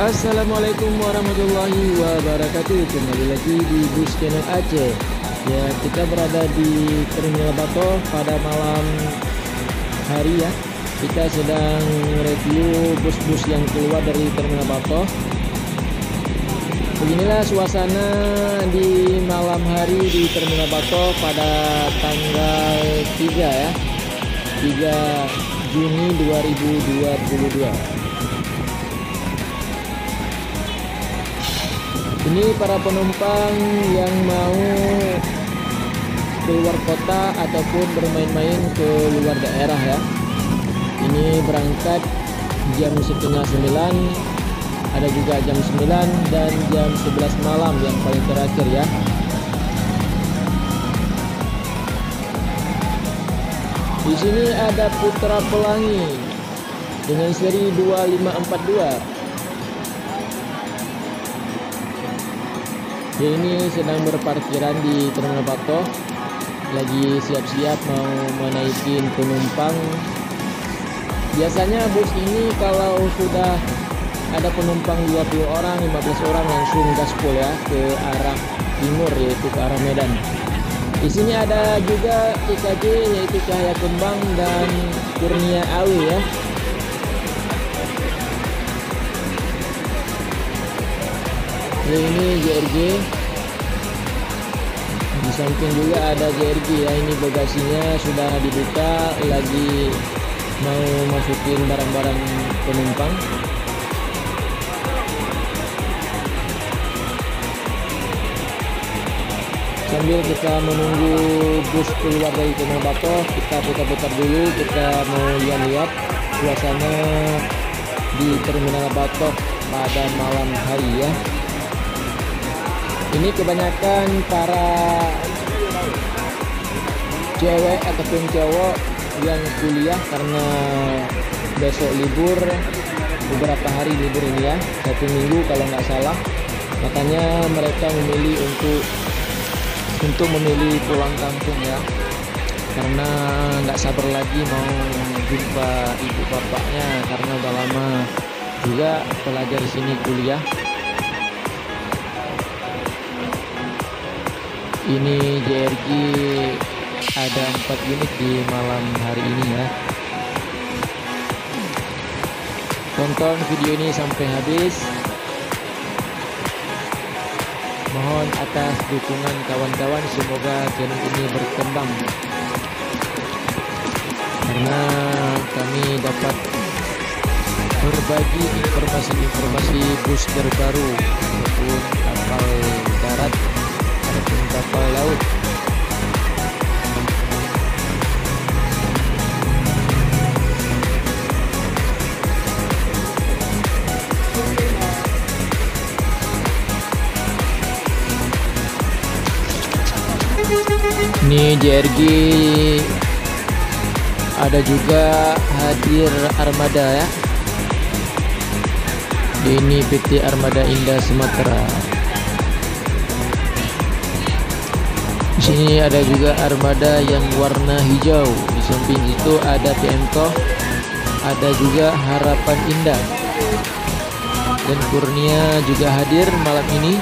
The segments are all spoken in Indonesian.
Assalamualaikum warahmatullahi wabarakatuh. Kembali lagi di Bus Channel Aceh. Ya, kita berada di Terminal Batoh pada malam hari ya. Kita sedang review bus-bus yang keluar dari Terminal Batoh. Beginilah suasana di malam hari di Terminal Batoh pada tanggal 3 ya. 3 Juni 2022. Ini para penumpang yang mau keluar kota ataupun bermain-main ke luar daerah ya. Ini berangkat jam setengah 9, ada juga jam 9 dan jam 11 malam yang paling terakhir ya. Di sini ada Putra Pelangi dengan seri 2542. Ya, ini sedang berparkiran di Terminal Batoh, lagi siap-siap mau menaikin penumpang. Biasanya bus ini kalau sudah ada penumpang 20 orang, 15 orang langsung gaspol ya ke arah timur, yaitu ke arah Medan. Di sini ada juga CKJ yaitu Cahaya Kembang dan Kurnia Awi ya. Ini JRG, di samping juga ada JRG ya. Ini bagasinya sudah dibuka, lagi mau masukin barang-barang penumpang. Sambil kita menunggu bus keluar dari Terminal Batoh, kita putar-putar dulu, kita mau lihat-lihat suasana di Terminal Batoh pada malam hari ya. Ini kebanyakan para cewek ataupun cowok yang kuliah karena besok libur, beberapa hari libur ini ya, 1 minggu kalau nggak salah. Makanya mereka memilih untuk memilih pulang kampung ya, karena nggak sabar lagi mau jumpa ibu bapaknya, karena udah lama juga pelajar di sini kuliah. Ini JRG ada 4 unit di malam hari ini ya. Tonton video ini sampai habis. Mohon atas dukungan kawan-kawan, semoga channel ini berkembang, karena kami dapat berbagi informasi-informasi bus terbaru maupun kapal darat ataupun kapal laut. Ini JRG, ada juga hadir armada ya. Ini PT Armada Indah Sumatera. Di sini ada juga armada yang warna hijau. Di samping itu ada PMTOH, ada juga Harapan Indah, dan Kurnia juga hadir malam ini.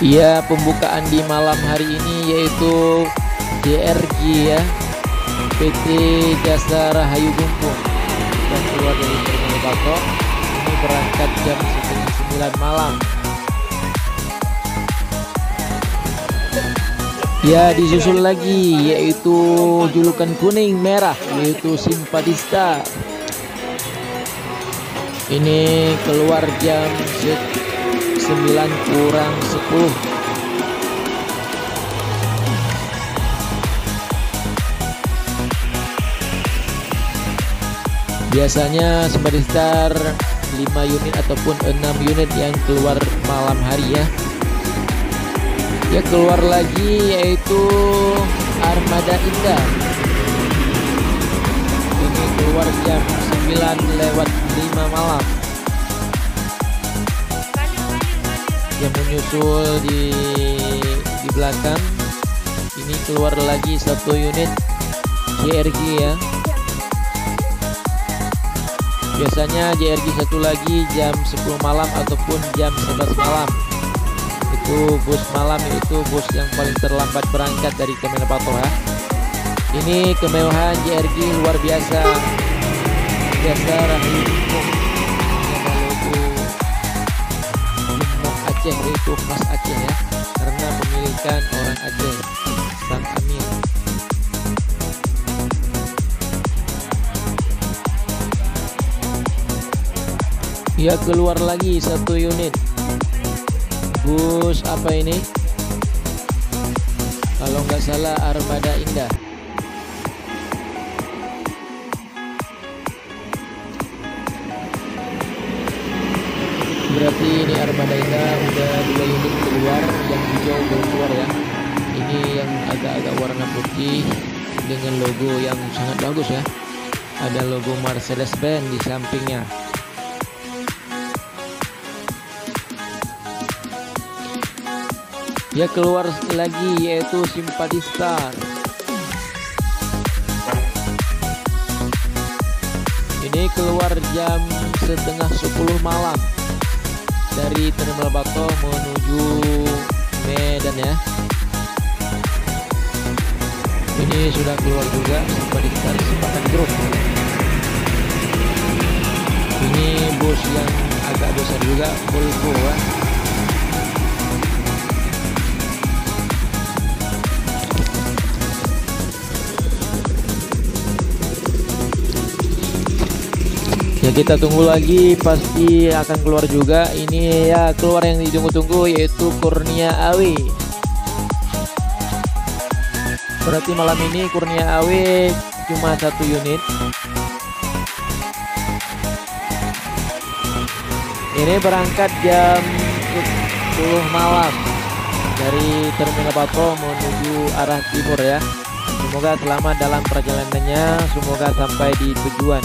Ya, pembukaan di malam hari ini yaitu JRG ya, PT Jasa Rahayu Gumpung, dan keluar dari Terminal Batoh. Ini berangkat jam setengah 9 malam. Ya, disusul lagi yaitu julukan kuning merah, yaitu Simpatista. Ini keluar jam 9:50. Biasanya Simpatista 5 unit ataupun 6 unit yang keluar malam hari ya. Ya, keluar lagi yaitu Armada Indah. Ini keluar jam 9:05 malam. Yang menyusul di belakang ini keluar lagi 1 unit JRG ya. Biasanya JRG satu lagi jam 10 malam ataupun jam 11 malam. Itu bus malam, itu bus yang paling terlambat berangkat dari Terminal Batoh ya. Ini kemewahan JRG luar biasa. Biasa Rahimung ada logo Limong Aceh, itu khas Aceh ya, karena pemilikan orang Aceh, Bang Amin. Ya, keluar lagi satu unit bus apa ini, kalau nggak salah Armada Indah. Berarti ini Armada Indah udah 2 unit keluar, yang hijau belum keluar ya. Ini yang agak-agak warna putih dengan logo yang sangat bagus ya. Ada logo Mercedes-Benz di sampingnya. Ya, keluar lagi yaitu Simpati Star. Ini keluar jam setengah 10 malam dari Terminal Batoh menuju Medan ya. Ini sudah keluar juga Simpati Star Sepakat Group. Ini bus yang agak besar juga, Volvo ya. Ya, kita tunggu lagi, pasti akan keluar juga. Ini ya keluar yang ditunggu-tunggu yaitu Kurnia AW. Berarti malam ini Kurnia AW cuma 1 unit. Ini berangkat jam 10 malam dari Terminal Batoh menuju arah timur ya. Semoga selamat dalam perjalanannya, semoga sampai di tujuan.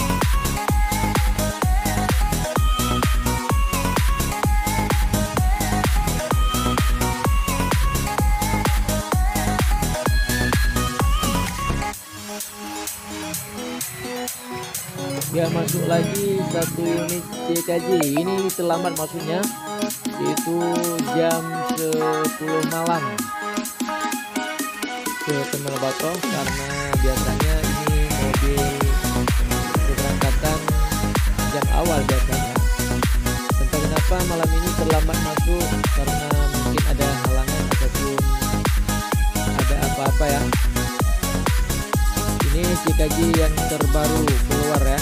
Ya, masuk lagi 1 unit CKJ. Ini terlambat masuknya, yaitu jam 10 malam ke Terminal Batoh, karena biasanya ini mobil keberangkatan jam awal biasanya. Entah kenapa malam ini terlambat masuk, karena mungkin ada halangan ataupun ada apa-apa ya. Ini CKJ yang terbaru keluar ya.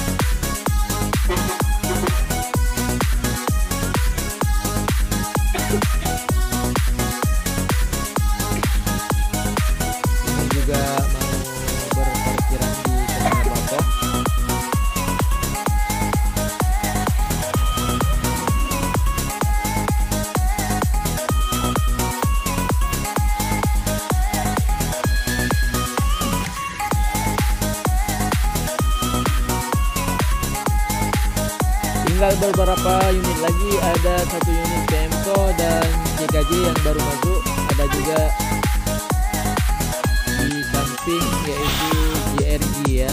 Ini juga mau berparkiran di Terminal Batoh. Tinggal beberapa unit lagi, ada 1 unit PMCO dan CKJ yang baru masuk. Ada juga di samping yaitu JRG ya.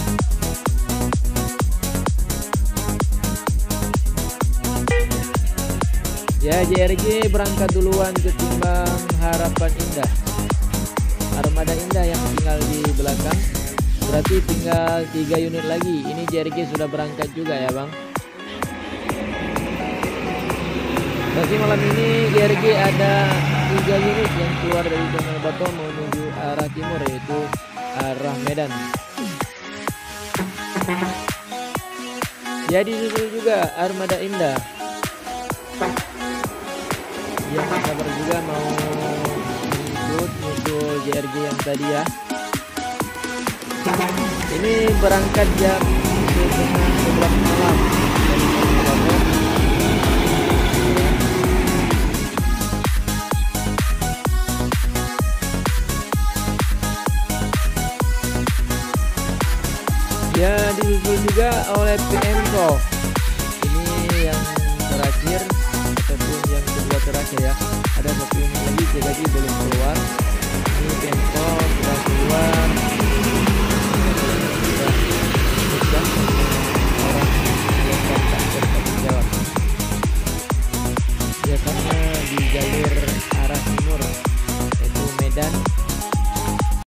Ya, JRG berangkat duluan ketimbang Harapan Indah. Armada Indah yang tinggal di belakang. Berarti tinggal 3 unit lagi. Ini JRG sudah berangkat juga ya bang. Berarti malam ini JRG ada 3 unit yang keluar dari Terminal Batoh menuju arah timur, yaitu arah Medan. Jadi disusul juga Armada Indah yang kabar juga mau nyusul JRG yang tadi ya. Ini berangkat jam setengah 11 malam dari Terminal Batoh. Ya, disusul juga oleh PMCO. Ini yang terakhir ataupun yang kedua terakhir ya. Ada 1 unit lagi, jadi belum keluar.